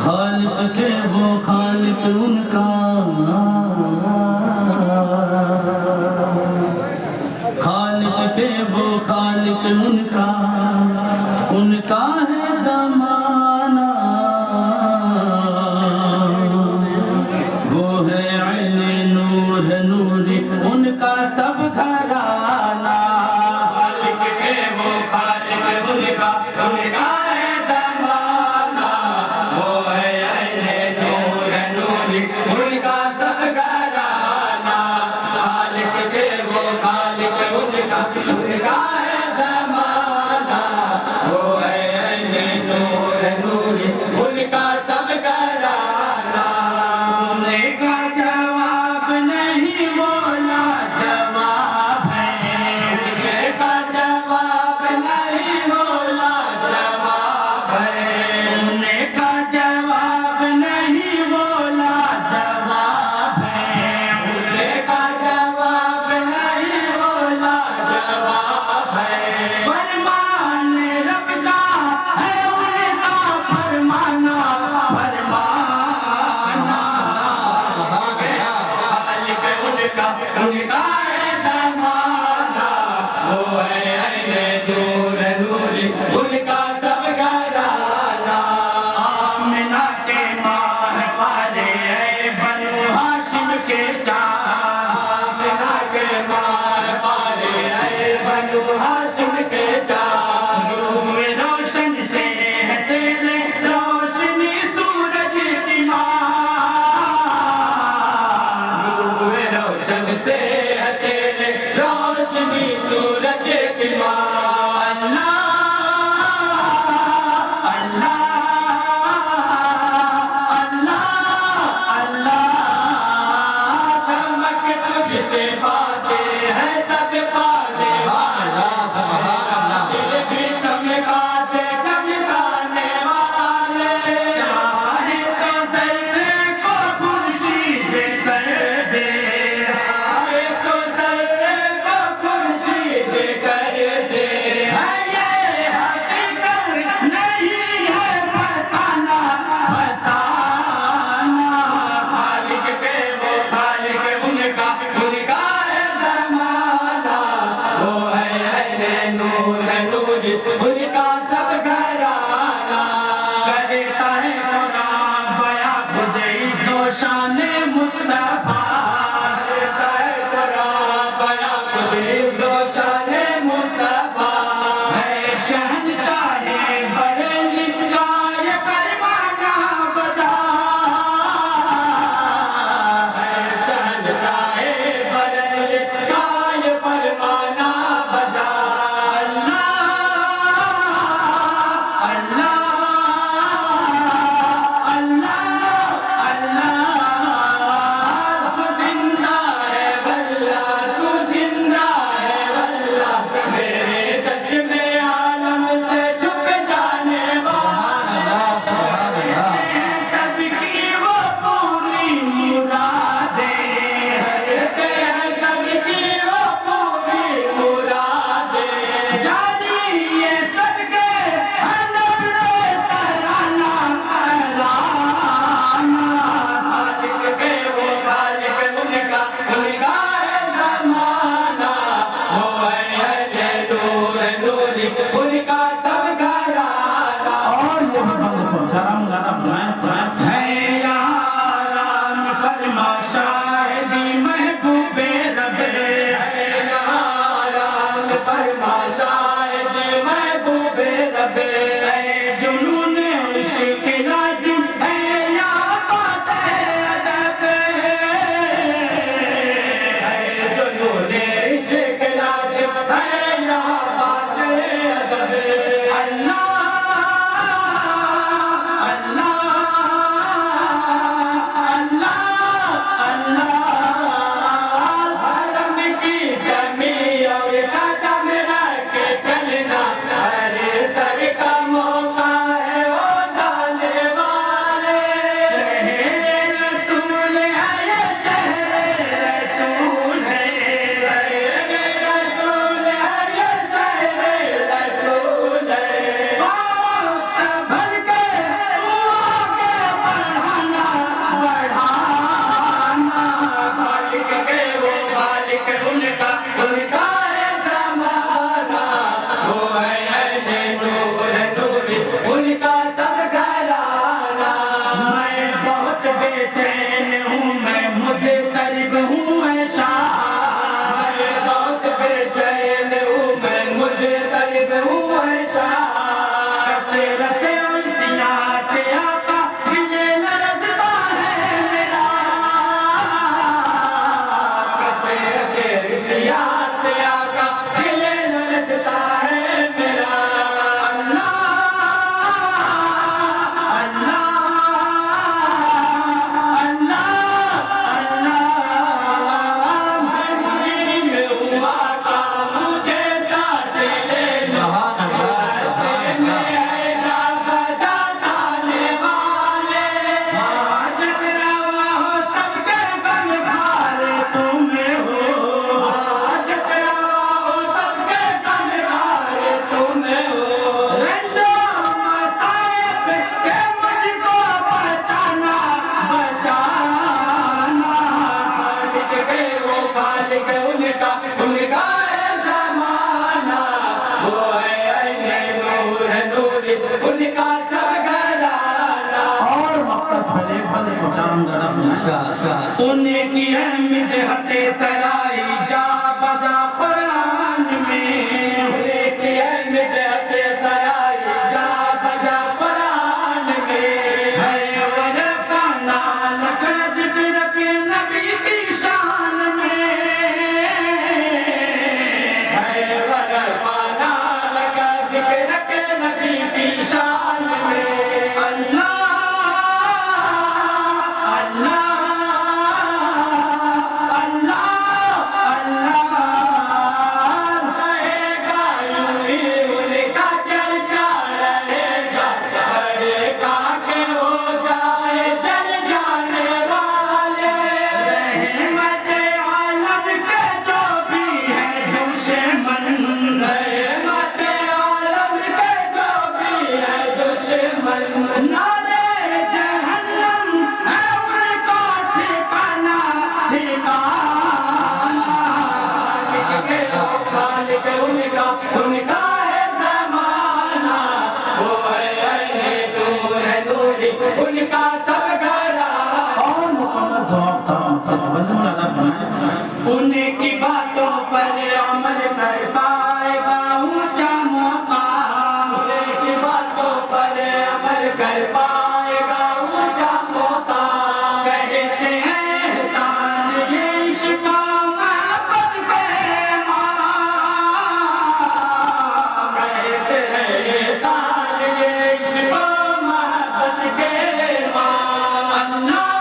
خالق کے وہ خالق ان کا، خالق کے وہ خالق ان کا ہے زمانہ، وہ ہے عین نور نوری ان کا سب گھرانہ، خالق کے وہ خالق ان کا ہے زمانہ، وہ ہے عین نور نوری ان کا سب گھرانہ، خالق کے وہ خالق ان کا ہے زمانہ، وہ ہے عین نور نوری ان کا سب گھرانہ، نے کا جواب نہیں بولا جواب ہے، نے کا جواب نہیں بولا جواب ہے، نے کا جواب نہیں بولا جواب ہے، نے کا جواب نہیں بولا جواب ہے، فرمان رب کا ہے ان کا فرمانا، فرمانا، خالق ان کا ہے زمانہ، وہ ہے عین نور نوری ان کا سب گھرانہ، آمنہ کے ماہ پارے اے بنو ہاشم کے چاند، آمنہ کے ماہ پارے اے بنو ہاشم کے چاند، روح روشن سے ہے تیرے روشنی سورج کی ماں، روح روشن سے ہے تیرے روشنی سورج کی ماں، اللہ اللہ اللہ، چمک تجھ سے پاتے ہیں سب پانے والا، دل بھی چمکاتے چمکانے والے، چاہے تو ذرے کو خورشید کر دے، چاہے تو ذرے کو خورشید کر دے، ہے یہ حقیقت نہیں ہے فسانہ، فسانہ، خالق کے وہ خالق ان کا ہے زمانہ، وہ ہے عین نور نوری ان کا سب گھرانہ، کرتا ہے قرآن بیاں خود عز و شان مصطفیٰ، کرتا ہے قرآن بیاں خود عز و شان مصطفیٰ، ہے شہنشاہ بریلی کا یہ فرمانا بجا، ہے شہنشاہ بریلی کا یہ فرمانا بجا، اللہ اللہ اللہ، تو زندہ ہے واللہ، تو زندہ ہے واللہ، میرے چشم عالم سے چھپ جانے والا، سب کی وہ پوری مرادیں، سب کی وہ پوری مرادیں، جانی یہ سب کے حلب ترانہ، ترانہ، خالق کے وہ خالق ان کا ہے زمانہ، وہ ہے عین نور نوری ان کا سب گھرانہ، اور یہ بھگوان پہنچا رہا ہوں گانا بنائیں ہے یاران فرما شاہدی محبوب رب، ہے یاران فرما شاہدی محبوب رب، اے جنون عشق لازم ہے یا پاس ادب، اے جنون عشق لازم ہے یا پاس ادب، اللہ اللہ اللہ اللہ، حرم کی زمین اور قدم رکھ کے چلنا، ہر سر کا انہیں کی احمد ہتے سرائی جا بجا قرآن میں انہیں کی احمد ہتے سرائی جا بجا قرآن میں ہے ورپانا لکھا ذکر کے نبی کی شان میں ہے ورپانا لکھا ذکر کے نبی کی شان میں اللہ انہیں کی باتوں پر عمل کر پائے گا اونچا مقام انہیں کی باتوں پر عمل کر پائے گا اونچا مقام کہتے ہیں احسان یہ عشق و محبت کے ماں کہتے ہیں احسان یہ عشق و محبت کے ماں اللہ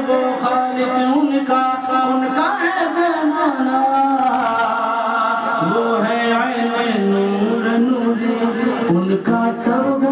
وہ خالق ان کا ہے زمانہ وہ ہے عین نور نوری ان کا سب